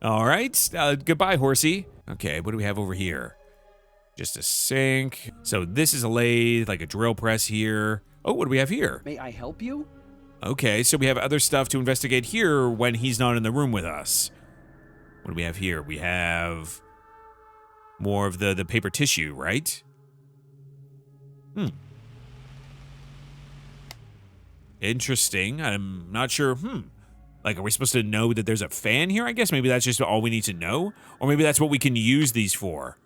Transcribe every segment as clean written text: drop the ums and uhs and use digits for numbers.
All right. Goodbye, horsey. Okay, what do we have over here? Just a sink. So this is a lathe, like a drill press here. Oh, what do we have here? May I help you? Okay, so we have other stuff to investigate here when he's not in the room with us. What do we have here? We have more of the paper tissue, right? Interesting. I'm not sure. Like, are we supposed to know that there's a fan here? I guess maybe that's just all we need to know. Or maybe that's what we can use these for.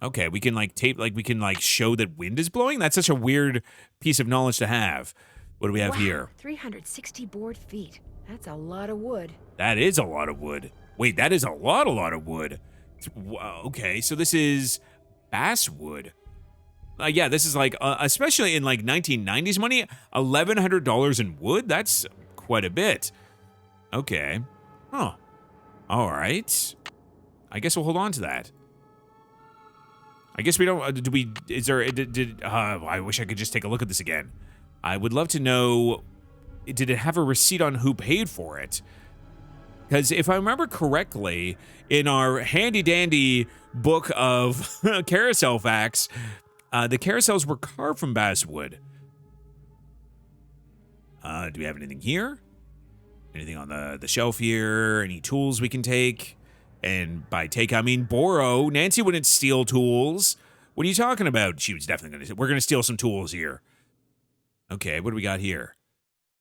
Okay, we can, like, tape, like, we can, like, show that wind is blowing? That's such a weird piece of knowledge to have. What do we have here? 360 board feet. That's a lot of wood. That is a lot of wood. Wait, that is a lot of wood. Okay, so this is basswood. Yeah, this is like, especially in like 1990s money, $1,100 in wood? That's quite a bit. Okay. Huh. All right. I guess we'll hold on to that. I guess we don't, I wish I could just take a look at this again. I would love to know, did it have a receipt on who paid for it? Because if I remember correctly, in our handy-dandy book of carousel facts, the carousels were carved from basswood. Do we have anything here? Anything on the shelf here? Any tools we can take? And by take, I mean borrow. Nancy wouldn't steal tools. What are you talking about? She was definitely going to. We're going to steal some tools here. Okay, what do we got here?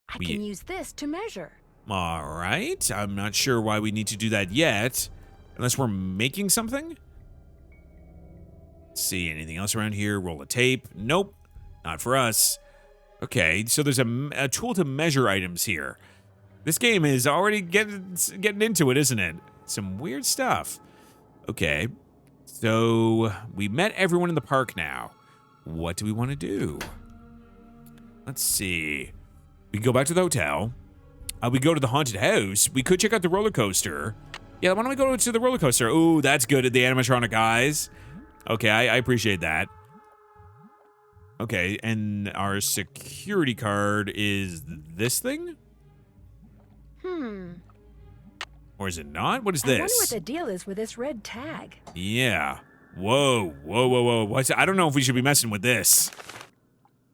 I can use this to measure. All right. I'm not sure why we need to do that yet. Unless we're making something? Let's see, anything else around here? Roll of tape. Nope. Not for us. Okay, so there's a tool to measure items here. This game is already getting into it, isn't it? Some weird stuff. Okay, so we met everyone in the park now. What do we want to do? Let's see. We can go back to the hotel. We go to the haunted house. We could check out the roller coaster. Yeah, why don't we go to the roller coaster? Ooh, that's good at the animatronic eyes. Okay, I appreciate that. Okay, and our security card is this thing? Or is it not? What is this? I wonder what the deal is with this red tag. Yeah. Whoa. What's? I don't know if we should be messing with this.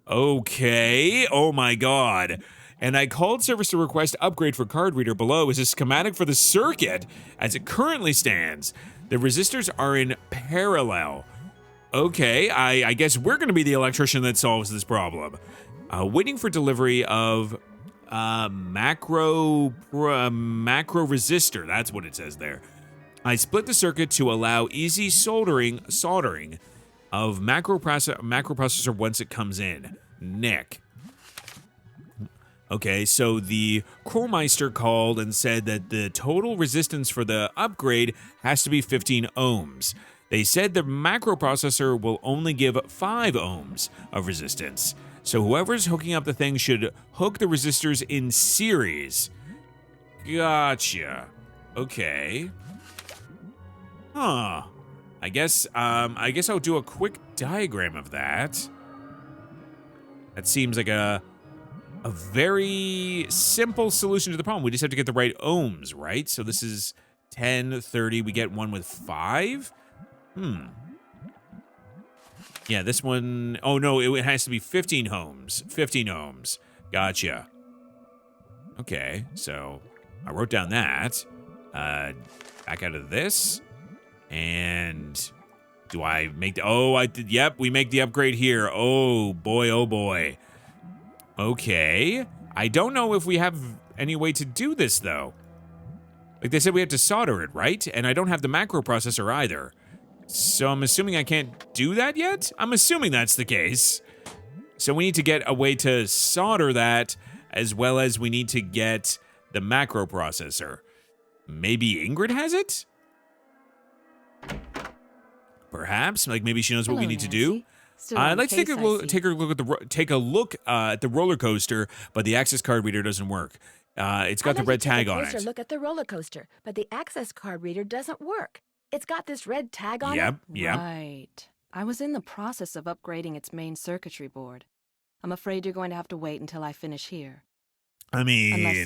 Okay. Oh my god. And I called service to request upgrade for card reader below is a schematic for the circuit as it currently stands. The resistors are in parallel. Okay, I guess we're going to be the electrician that solves this problem. Waiting for delivery of macro resistor. That's what it says there. I split the circuit to allow easy soldering of macroprocessor once it comes in. Nick. Okay, so the Krollmeister called and said that the total resistance for the upgrade has to be 15 ohms. They said the macroprocessor will only give 5 ohms of resistance. So whoever's hooking up the thing should hook the resistors in series. Gotcha. Okay. Huh. I guess I'll do a quick diagram of that. That seems like a very simple solution to the problem. We just have to get the right ohms, right? So this is 10, 30. We get one with 5. Yeah, this one. Oh, no, it has to be 15 ohms. 15 ohms. Gotcha. Okay, so I wrote down that. Back out of this. And do I make the... Oh, I did. Yep, we make the upgrade here. Oh, boy, oh, boy. Okay. I don't know if we have any way to do this, though. Like they said, we have to solder it, right? And I don't have the macroprocessor either. So I'm assuming I can't do that yet? I'm assuming that's the case. So we need to get a way to solder that, as well as we need to get the macroprocessor. Maybe Ingrid has it? Perhaps, like maybe she knows what we need to do. I'd like to take a look at the roller coaster, but the access card reader doesn't work. It's got the red tag on it. Look at the roller coaster, but the access card reader doesn't work. It's got this red tag on it. Yep. Right. I was in the process of upgrading its main circuitry board. I'm afraid you're going to have to wait until I finish here. I Unless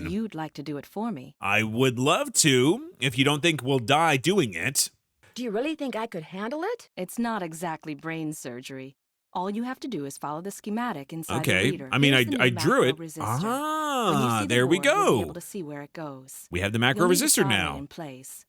mean, you'd like to do it for me. I would love to, if you don't think we'll die doing it. Do you really think I could handle it? It's not exactly brain surgery. All you have to do is follow the schematic inside the Okay. reader. I mean, Here's the new I drew macro it. resistor. When you Ah, see the there we board, you'll be able go. to see where it goes. We have the macro You'll need to resistor solder it now. in place,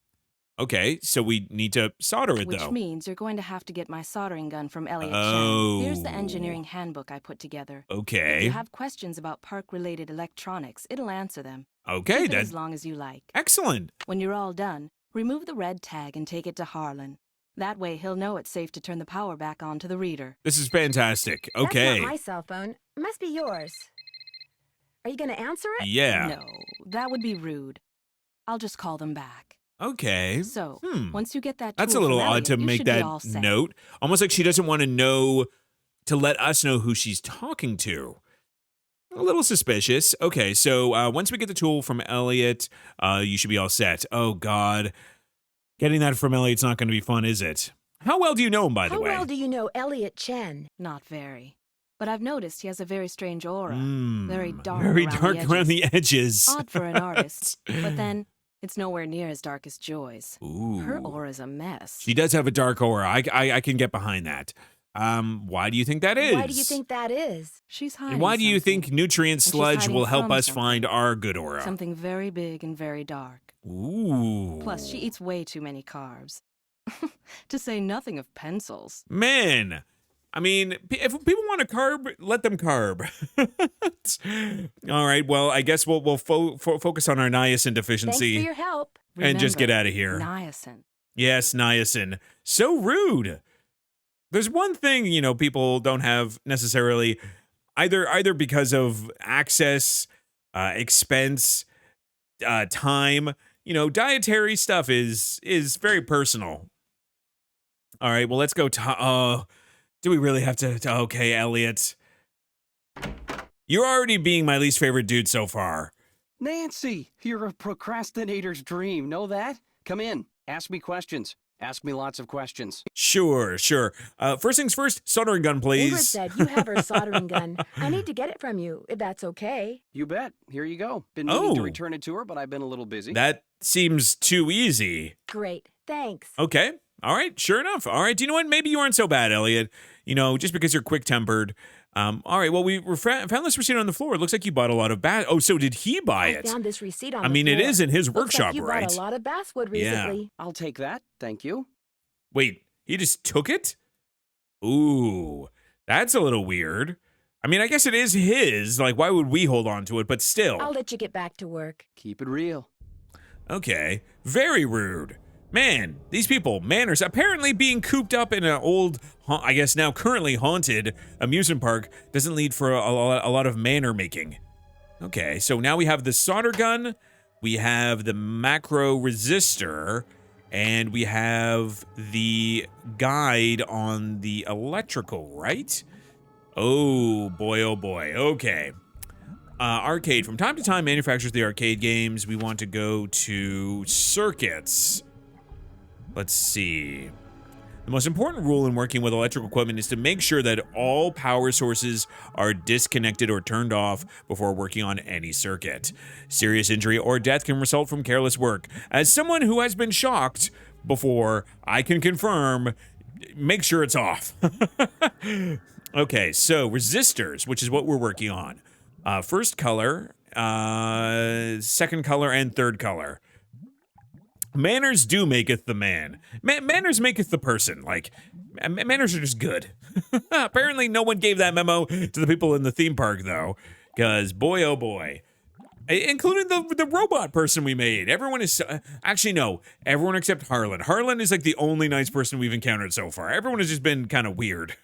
Okay, so we need to solder it, which though. means you're going to have to get my soldering gun from Elliot Oh. Chen. Here's the engineering handbook I put together. If Okay. you have questions about park-related electronics, it'll answer them. Okay, Keep it as that's long as you like. excellent. When you're all done, remove the red tag and take it to Harlan. That way he'll know it's safe to turn the power back on to the reader. This is fantastic. That's Okay. not my cell phone. It must be yours. Are you going to answer it? Yeah. No, that would be rude. I'll just call them back. Okay. So, Hmm. once you get that That's a tool little from odd Elliot, to you make should be that all set. note. Almost like she doesn't want to know, to let us know who she's talking to. A little suspicious. Okay, so once we get the tool from Elliot, you should be all set. Oh, God. Getting that from Elliot's not going to be fun, is it? How well do you know him, by the How way? well do you know Elliot Chen? Not very. But I've noticed he has a very strange aura. Mm, Very dark Very around dark the around edges. the edges. Odd for an artist. But then, it's nowhere near as dark as Joy's. Ooh. Her aura's a mess. She does have a dark aura. I can get behind that. Why do you think that is? Why do you think that is? She's hiding And why do you something. think nutrient she's sludge hiding will help from us something. find our good aura? Something very big and very dark. Ooh. Plus, she eats way too many carbs. To say nothing of pencils. Man, I mean, if people want to carb, let them carb. All right, well, I guess we'll focus on our niacin Thanks deficiency for your help. and just get Remember, out of here. Niacin. Yes, niacin. So rude. There's one thing, people don't have necessarily, either because of access, expense, time. Dietary stuff is very personal. All right, well, let's go. Do we really have to? Okay, Elliot. You're already being my least favorite dude so far. Nancy, you're a procrastinator's dream. Know that? Come in. Ask me questions. Ask me lots of questions. Sure. First things first, soldering gun, Ingrid please. said you have her soldering gun. I need to get it from you, if that's okay. You bet. Here you go. Been meaning to Oh. return it to her, but I've been a little busy. That seems too easy. Great. Thanks. Okay. All right. Sure enough. All right. Do you know what? Maybe you aren't so bad, Elliot. Just because you're quick-tempered. All right. Well, we found this receipt on the floor. It looks like you bought a lot of bass. Oh, so did he buy I it? found this receipt on I the mean, it floor. is in his Looks workshop, like you right? bought a lot of basswood Yeah. recently. I'll take that. Thank you. Wait, he just took it? Ooh, that's a little weird. I mean, I guess it is his. Like, why would we hold on to it? But still. I'll let you get back to work. Keep it real. Okay. Very rude. Man, these people, manners, apparently being cooped up in an old, I guess now currently haunted amusement park doesn't lead for a lot of manner making. Okay, so now we have the solder gun, we have the macro resistor, and we have the guide on the electrical, right? Oh boy, okay. Arcade. From time to time, manufacturers the arcade games. We want to go to circuits. Let's see. The most important rule in working with electrical equipment is to make sure that all power sources are disconnected or turned off before working on any circuit. Serious injury or death can result from careless work. As someone who has been shocked before, I can confirm, make sure it's off. Okay, so resistors, which is what we're working on. First color, second color, and third color. Manners do maketh the man. Manners maketh the person. Like, manners are just good. Apparently, no one gave that memo to the people in the theme park, though. Because, boy, oh boy. Including the robot person we made. Everyone is... actually, no. Everyone except Harlan. Harlan is, like, the only nice person we've encountered so far. Everyone has just been kind of weird.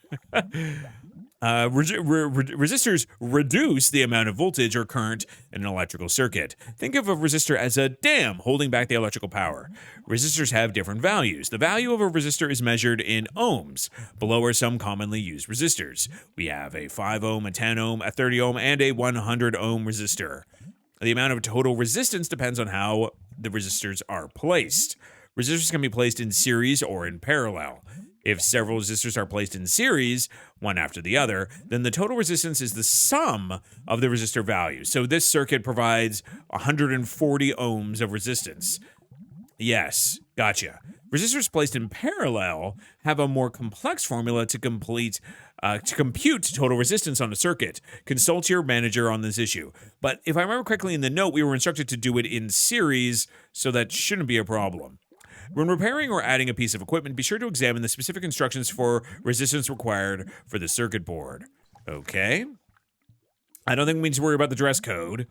Resistors reduce the amount of voltage or current in an electrical circuit. Think of a resistor as a dam holding back the electrical power. Resistors have different values. The value of a resistor is measured in ohms. Below are some commonly used resistors. We have a 5 ohm, a 10 ohm, a 30 ohm, and a 100 ohm resistor. The amount of total resistance depends on how the resistors are placed. Resistors can be placed in series or in parallel. If several resistors are placed in series, one after the other, then the total resistance is the sum of the resistor values. So this circuit provides 140 ohms of resistance. Yes, gotcha. Resistors placed in parallel have a more complex formula to compute total resistance on a circuit. Consult your manager on this issue. But if I remember correctly in the note, we were instructed to do it in series, so that shouldn't be a problem. When repairing or adding a piece of equipment, be sure to examine the specific instructions for resistance required for the circuit board. Okay. I don't think we need to worry about the dress code.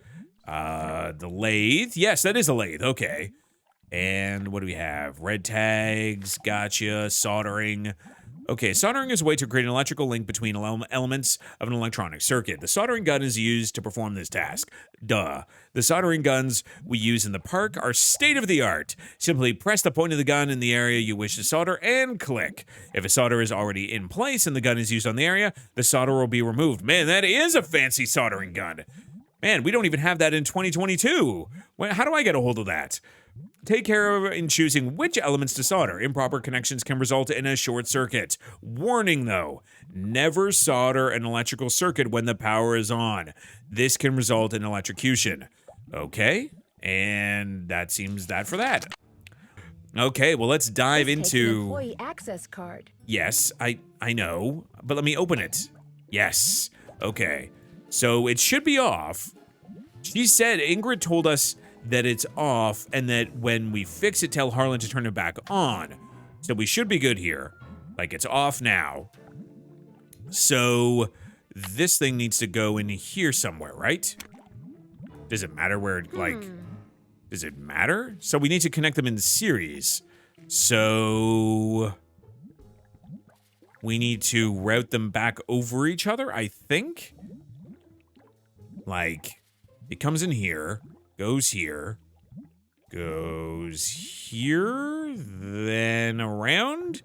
The lathe. Yes, that is a lathe. Okay. And what do we have? Red tags. Gotcha. Soldering. Okay, soldering is a way to create an electrical link between elements of an electronic circuit. The soldering gun is used to perform this task. Duh. The soldering guns we use in the park are state-of-the-art. Simply press the point of the gun in the area you wish to solder and click. If a solder is already in place and the gun is used on the area, the solder will be removed. Man, that is a fancy soldering gun. Man, we don't even have that in 2022. How do I get a hold of that? Take care in choosing which elements to solder. Improper connections can result in a short circuit. Warning though, never solder an electrical circuit when the power is on. This can result in electrocution. Okay, and that seems that for that. Okay, well let's dive This takes an into... employee access card. Yes, I know, but let me open it. Yes, okay. So it should be off. She said, Ingrid told us that it's off and that when we fix it, tell Harlan to turn it back on. So we should be good here. Like, it's off now. So this thing needs to go in here somewhere, right? Does it matter where it, like, does it matter? So we need to connect them in series. So we need to route them back over each other, I think. Like, it comes in here. Goes here, goes here, then around.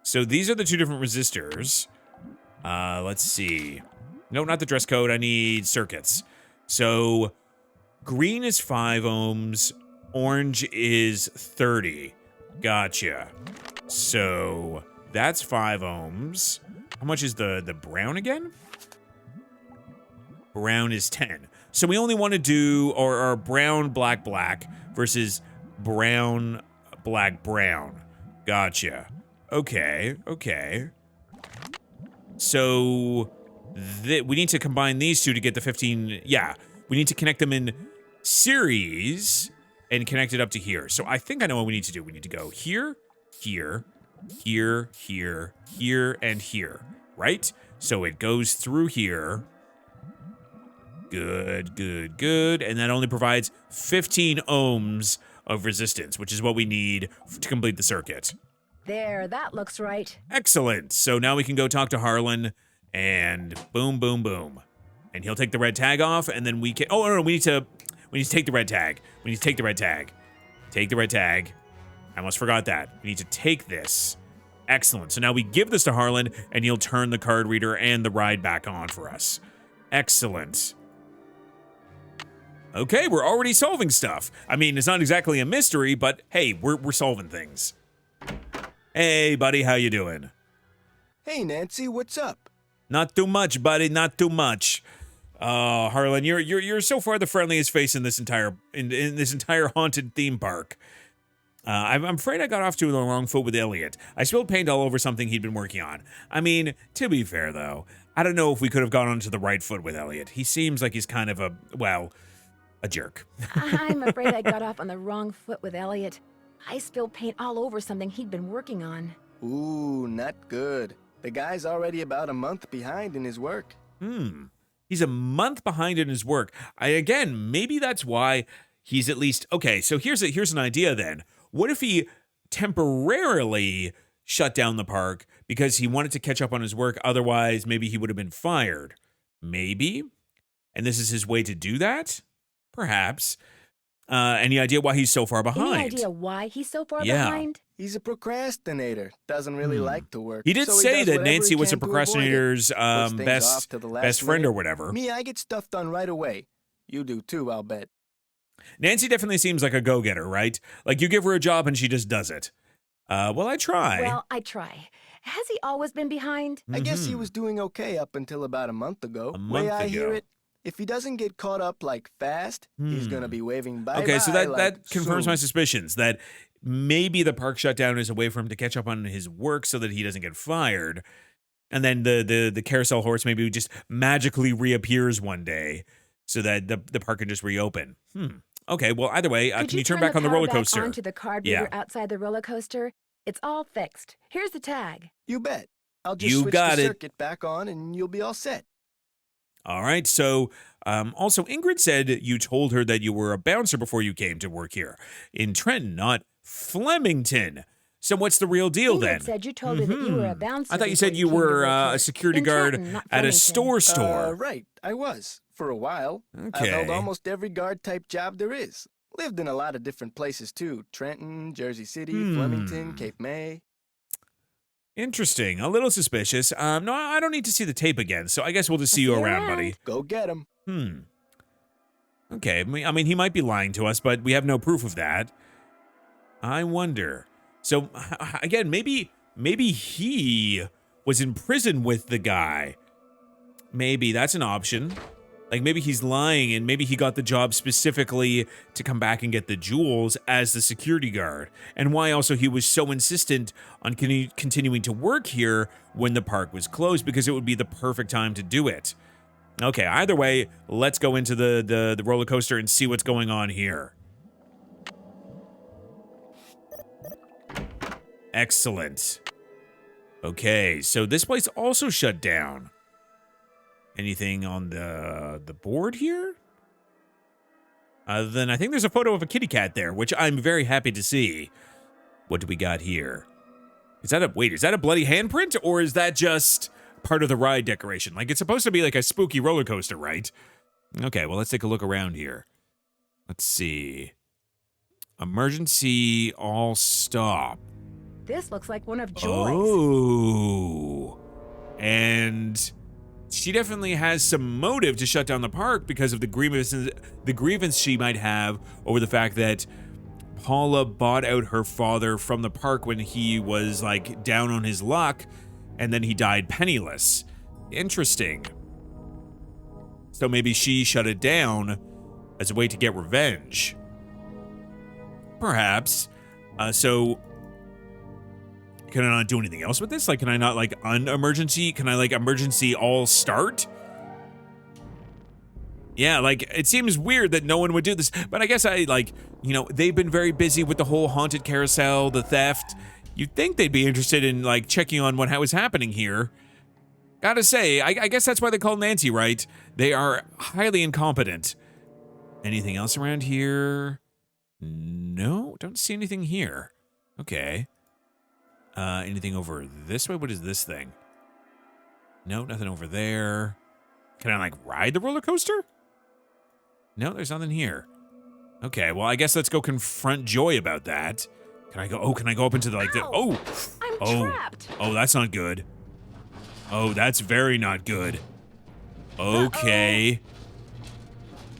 So these are the two different resistors. Let's see. No, not the dress code. I need circuits. So green is 5 ohms. Orange is 30. Gotcha. So that's 5 ohms. How much is the brown again? Brown is 10. So we only want to do or brown, black, black versus brown, black, brown. Gotcha. Okay, okay. So we need to combine these two to get the 15. Yeah, we need to connect them in series and connect it up to here. So I think I know what we need to do. We need to go here, here, here, here, here, and here, right? So it goes through here. Good, good, good. And that only provides 15 ohms of resistance, which is what we need to complete the circuit. There, that looks right. Excellent. So now we can go talk to Harlan and boom, boom, boom. And he'll take the red tag off and then we can, oh, no, we need to take the red tag. We need to take the red tag. Take the red tag. I almost forgot that. We need to take this. Excellent. So now we give this to Harlan and he'll turn the card reader and the ride back on for us. Excellent. Okay, we're already solving stuff. I mean, it's not exactly a mystery, but hey, we're solving things. Hey, buddy, how you doing? Hey, Nancy, what's up? Not too much, buddy, not too much. Harlan, you're so far the friendliest face in this entire haunted theme park. I'm afraid I got off to the wrong foot with Elliot. I spilled paint all over something he'd been working on. I mean, to be fair though, I don't know if we could have gone onto the right foot with Elliot. He seems like he's kind of a jerk. I'm afraid I got off on the wrong foot with Elliot. I spilled paint all over something he'd been working on. Ooh, not good. The guy's already about a month behind in his work. He's a month behind in his work. Again, maybe that's why he's at least... Okay, so here's an idea then. What if he temporarily shut down the park because he wanted to catch up on his work? Otherwise, maybe he would have been fired. Maybe? And this is his way to do that? Perhaps. Any idea why he's so far behind? Any idea why he's so far behind? He's a procrastinator. Doesn't really like to work. He did so say does that whatever Nancy he was a can to avoid it. procrastinator's Puts things best off to the last friend or minute. whatever. Me, I get stuff done right away. You do too, I'll bet. Nancy definitely seems like a go-getter, right? Like you give her a job and she just does it. Well, I try. Well, I try. Has he always been behind? I guess he was doing okay up until about a month ago. A Way month I hear ago. it, if he doesn't get caught up like fast, he's gonna be waving bye-bye. Okay, so that like confirms my soon. suspicions that maybe the park shut down as a way for him to catch up on his work so that he doesn't get fired. And then the carousel horse maybe just magically reappears one day so that the park can just reopen. Okay, well, either way, Could can you turn the back on the power roller back coaster? onto the card Yeah. reader outside the roller coaster? It's all fixed. Here's the tag. You bet. I'll just You switch got the it. circuit back on and you'll be all set. All right, so also Ingrid said you told her that you were a bouncer before you came to work here in Trenton, not Flemington. So what's the real deal Ingrid then? said you told her that you were a bouncer. I thought you before said you came to were work a here. security In guard Trenton, not at a Flemington. store. Right, I was. For a while. Okay. I've held almost every guard-type job there is. Lived in a lot of different places, too. Trenton, Jersey City, Flemington, Cape May. Interesting. A little suspicious. No, I don't need to see the tape again, so I guess we'll just see you around, buddy. Go get him. Okay, I mean, he might be lying to us, but we have no proof of that. I wonder. So, again, maybe he was in prison with the guy. Maybe that's an option. Like, maybe he's lying, and maybe he got the job specifically to come back and get the jewels as the security guard. And why also he was so insistent on continuing to work here when the park was closed, because it would be the perfect time to do it. Okay, either way, let's go into the roller coaster and see what's going on here. Excellent. Okay, so this place also shut down. Anything on the board here? Other than I think there's a photo of a kitty cat there, which I'm very happy to see. What do we got here? Is that a bloody handprint, or is that just part of the ride decoration? Like, it's supposed to be like a spooky roller coaster, right? Okay, well, let's take a look around here. Let's see. Emergency all stop. This looks like one of Joy's. Oh. And she definitely has some motive to shut down the park because of the grievance she might have over the fact that Paula bought out her father from the park when he was like down on his luck, and then he died penniless. Interesting. So maybe she shut it down as a way to get revenge. Perhaps. So can I not do anything else with this? Like, can I not like emergency? Can I like emergency all start? Yeah, like it seems weird that no one would do this, but I guess they've been very busy with the whole haunted carousel, the theft. You'd think they'd be interested in like checking on what was happening here. Gotta say, I guess that's why they call Nancy, right? They are highly incompetent. Anything else around here? No, don't see anything here. Okay. Anything over this way? What is this thing? No, nothing over there. Can I like ride the roller coaster? No, there's nothing here. Okay, well, I guess let's go confront Joy about that. Can I go up into the like Ow! I'm trapped. Oh, that's not good. Oh, that's very not good. Okay.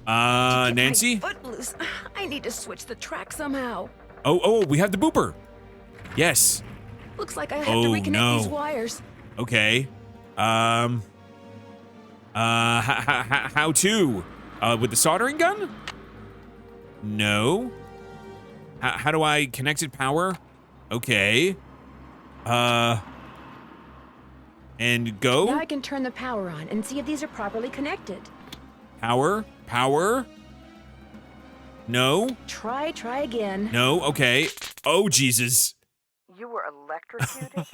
Get Nancy? my foot loose. I need to switch the track somehow. Oh, we have the booper. Yes. Looks like I have to reconnect these wires. Okay. How to? With the soldering gun? No. How do I connect it? Power? Okay. And go? Now I can turn the power on and see if these are properly connected. Power? No. Try again. No, okay. Oh, Jesus. You were electrocuted?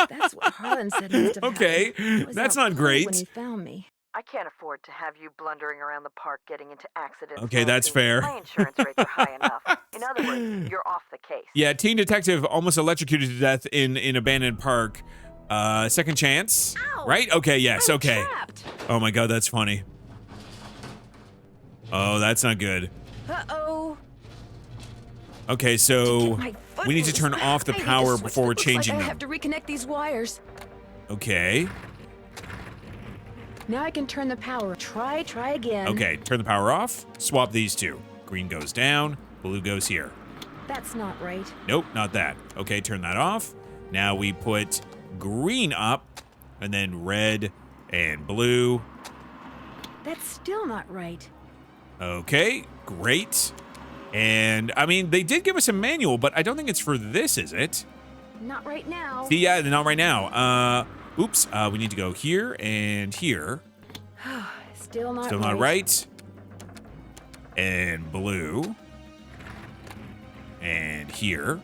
That's what Harlan said must have Okay, happened. He was that's out not cold great. when he found me. I can't afford to have you blundering around the park getting into accidents. Okay, that's fair. My insurance rates are high enough. In other words, you're off the case. Yeah, teen detective almost electrocuted to death in abandoned park. Second chance? Ow! Right? Okay, yes, I'm okay. trapped. Oh my god, that's funny. Oh, that's not good. Uh-oh. Okay, so Get my foot we need to loose. turn off the I need to power switch before we're looks like changing I them. have to reconnect these wires. Okay. Now I can turn the power. Try again. Okay, turn the power off. Swap these two. Green goes down, blue goes here. That's not right. Nope, not that. Okay, turn that off. Now we put green up, and then red and blue. That's still not right. Okay, great. And, I mean, they did give us a manual, but I don't think it's for this, is it? Not right now. See, yeah, not right now. Oops, we need to go here and here. Still not Still right. not right. And blue. And here.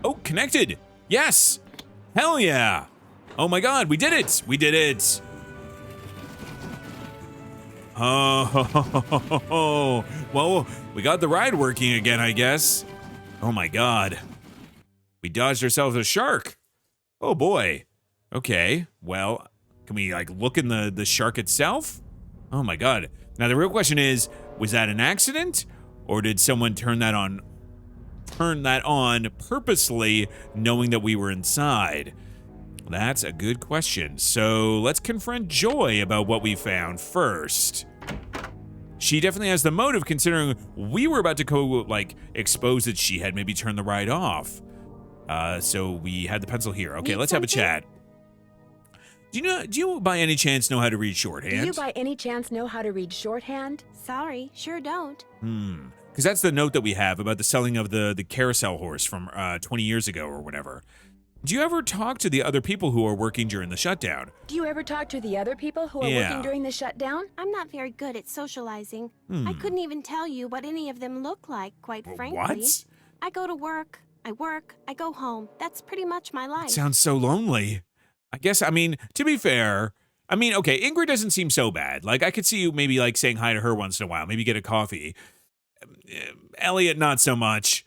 Oh, connected. Yes. Hell yeah. Oh my God, we did it. We did it. Oh, well, we got the ride working again, I guess. Oh my God. We dodged ourselves a shark. Oh boy. Okay, well, can we like look in the shark itself? Oh my God. Now the real question is, was that an accident? Or did someone turn that on purposely, knowing that we were inside? That's a good question. So let's confront Joy about what we found first. She definitely has the motive, considering we were about to expose that she had maybe turned the ride off. So we had the pencil here. Okay, let's have a chat. Do you by any chance know how to read shorthand? Do you by any chance know how to read shorthand? Sorry, sure don't. Because that's the note that we have about the selling of the Carousel horse from 20 years ago or whatever. Do you ever talk to the other people who are working during the shutdown? Do you ever talk to the other people who are working during the shutdown? I'm not very good at socializing. I couldn't even tell you what any of them look like, quite frankly. What? I go to work, I go home. That's pretty much my life. That sounds so lonely. I guess, I mean, to be fair, I mean, okay, Ingrid doesn't seem so bad. Like, I could see you maybe, like, saying hi to her once in a while. Maybe get a coffee. Elliot, not so much.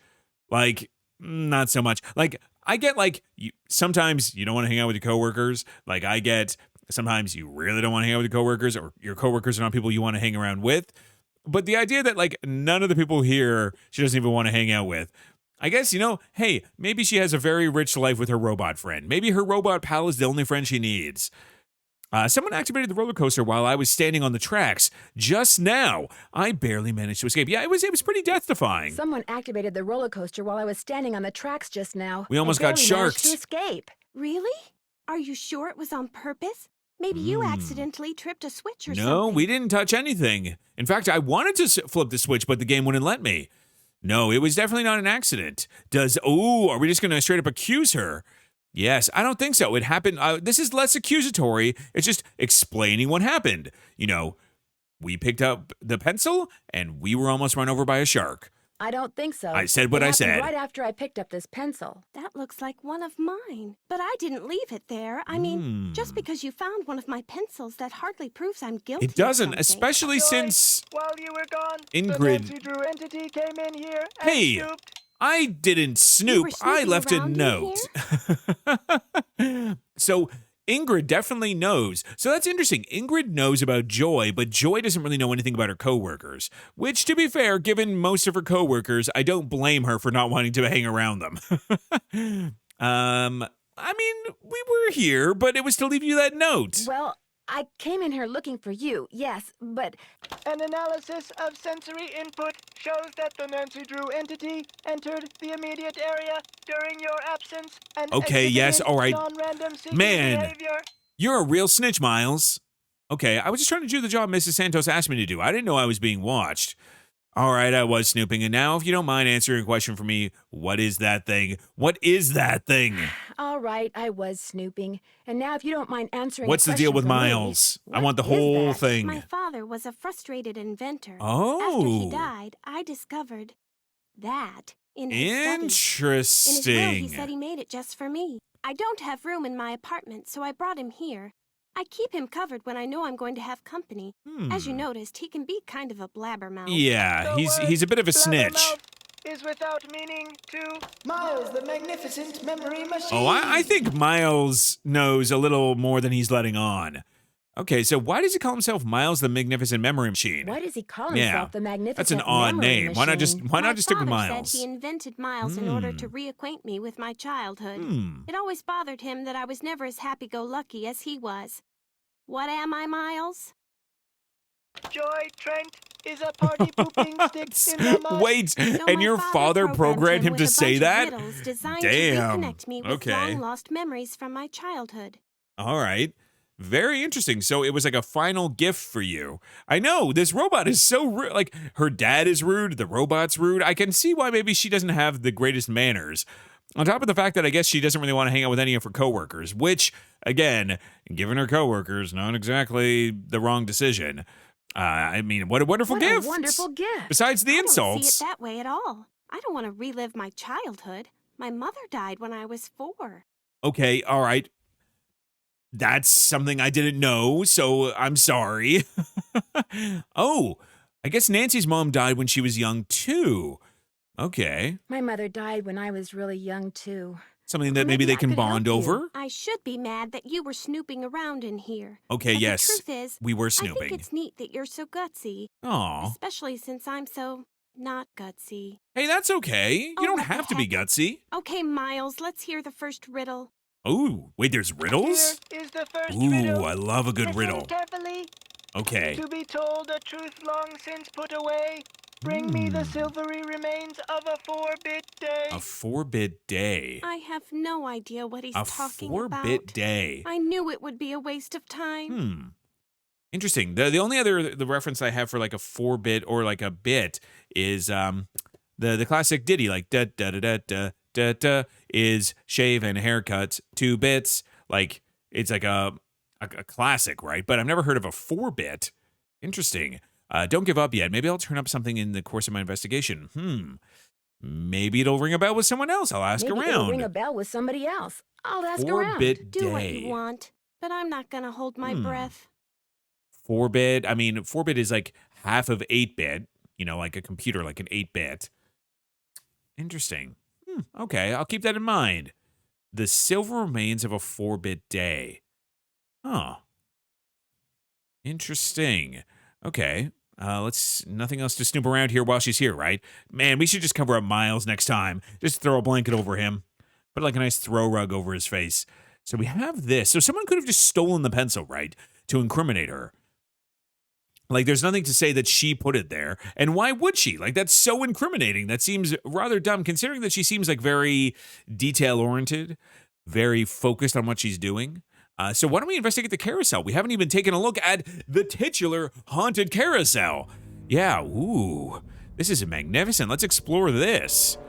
Like, not so much. Like, I get, like, sometimes you don't want to hang out with your coworkers. Like, I get, sometimes you really don't want to hang out with your coworkers, or your coworkers are not people you want to hang around with. But the idea that, like, none of the people here she doesn't even want to hang out with, I guess, hey, maybe she has a very rich life with her robot friend. Maybe her robot pal is the only friend she needs. Someone activated the roller coaster while I was standing on the tracks. Just now, I barely managed to escape. Yeah, it was pretty death-defying. Someone activated the roller coaster while I was standing on the tracks just now. We almost got I barely managed sharked. to escape. Really? Are you sure it was on purpose? Maybe you accidentally tripped a switch or something. No, we didn't touch anything. In fact, I wanted to flip the switch, but the game wouldn't let me. No, it was definitely not an accident. Are we just going to straight up accuse her? Yes, I don't think so. It happened. This is less accusatory. It's just explaining what happened. We picked up the pencil and we were almost run over by a shark. I don't think so. I said what I said. Right after I picked up this pencil. That looks like one of mine. But I didn't leave it there. I mean, just because you found one of my pencils, that hardly proves I'm guilty. It doesn't, of something. especially since While you were gone, Ingrid. the Nancy Drew entity came in here and Hey, snooped. I didn't snoop. I snooping left a around in note. So Ingrid definitely knows. So that's interesting. Ingrid knows about Joy, but Joy doesn't really know anything about her coworkers. Which, to be fair, given most of her coworkers, I don't blame her for not wanting to hang around them. I mean, we were here, but it was to leave you that note. Well, I came in here looking for you, yes, but An analysis of sensory input shows that the Nancy Drew entity entered the immediate area during your absence and Okay, yes, exhibited all right. non-random seeking Man. behavior. You're a real snitch, Miles. Okay, I was just trying to do the job Mrs. Santos asked me to do. I didn't know I was being watched. All right, I was snooping, and now, if you don't mind answering a question for me, what is that thing? What is that thing? all right, I was snooping. And now if you don't mind answering What's a the deal question with for me, Miles? I what want the is whole that? thing. My father was a frustrated inventor. Oh. After he died, I discovered that in his study. In his will, Interesting. he said he made it just for me. I don't have room in my apartment, so I brought him here. I keep him covered when I know I'm going to have company. As you noticed, he can be kind of a blabbermouth. Yeah, The he's a bit of a word snitch. blabbermouth is without meaning to Miles, the magnificent memory machine. Oh, I think Miles knows a little more than he's letting on. Okay, so why does he call himself Miles the Magnificent Memory Machine? Why does he call Yeah, himself the magnificent that's an odd memory name. Why not just machine? why My not just stick with father Miles? said he invented Miles in order to reacquaint me with my childhood. It always bothered him that I was never as happy-go-lucky as he was. What am I, Miles? Joy, Trent, is a party pooping stick in the mud. Wait, So and my your father programmed him with to a say bunch that? of riddles designed Damn. to reconnect me with Okay. long-lost memories from my childhood. All right. Very interesting. So it was like a final gift for you. I know this robot is so rude. Like her dad is rude. The robot's rude. I can see why maybe she doesn't have the greatest manners. On top of the fact that I guess she doesn't really want to hang out with any of her coworkers, which, again, given her coworkers, not exactly the wrong decision. I mean, what a wonderful What gift. a wonderful gift. Besides the I don't insults. see it that way at all. I don't want to relive my childhood. My mother died when I was 4. Okay, all right. That's something I didn't know, so I'm sorry. Oh, I guess Nancy's mom died when she was young, too. Okay. My mother died when I was really young, too. Something that maybe they I can could help bond you. over? I should be mad that you were snooping around in here. Okay, But yes. The truth is, We were I snooping. think it's neat that you're so gutsy, Aw. especially since I'm so not gutsy. Hey, that's okay. You Oh, don't what the have to be heck? gutsy. Okay, Miles, let's hear the first riddle. Oh, wait, there's riddles? Here is the first Ooh, riddle. I love a good Listen riddle. carefully. Okay. To be told a truth long since put away. Bring me the silvery remains of a 4-bit day. A 4-bit day. I have no idea what he's A talking 4-bit about. day. I knew it would be a waste of time. Interesting. The only other the reference I have for like a 4-bit or like a bit is the classic ditty like da da da da da da da is shave and haircuts 2 bits. Like it's like a classic, right? But I've never heard of a 4-bit. Interesting. Don't give up yet. Maybe I'll turn up something in the course of my investigation. Maybe it'll ring a bell with someone else. I'll ask Maybe around. it'll ring a bell with somebody else. I'll ask around. 4-bit Do what day. you want, but I'm not gonna hold my breath. 4-bit. I mean, 4-bit is like half of 8-bit. You know, like a computer, like an 8-bit. Interesting. Okay, I'll keep that in mind. The silver remains of a 4-bit day. Huh. Interesting. Okay. Nothing else to snoop around here while she's here, right? Man, we should just cover up Miles next time. Just throw a blanket over him. Put like a nice throw rug over his face. So we have this. So someone could have just stolen the pencil, right? To incriminate her. Like, there's nothing to say that she put it there. And why would she? Like, that's so incriminating. That seems rather dumb, considering that she seems like very detail-oriented, very focused on what she's doing. So why don't we investigate the carousel? We haven't even taken a look at the titular haunted carousel. Yeah, ooh, this is magnificent. Let's explore this.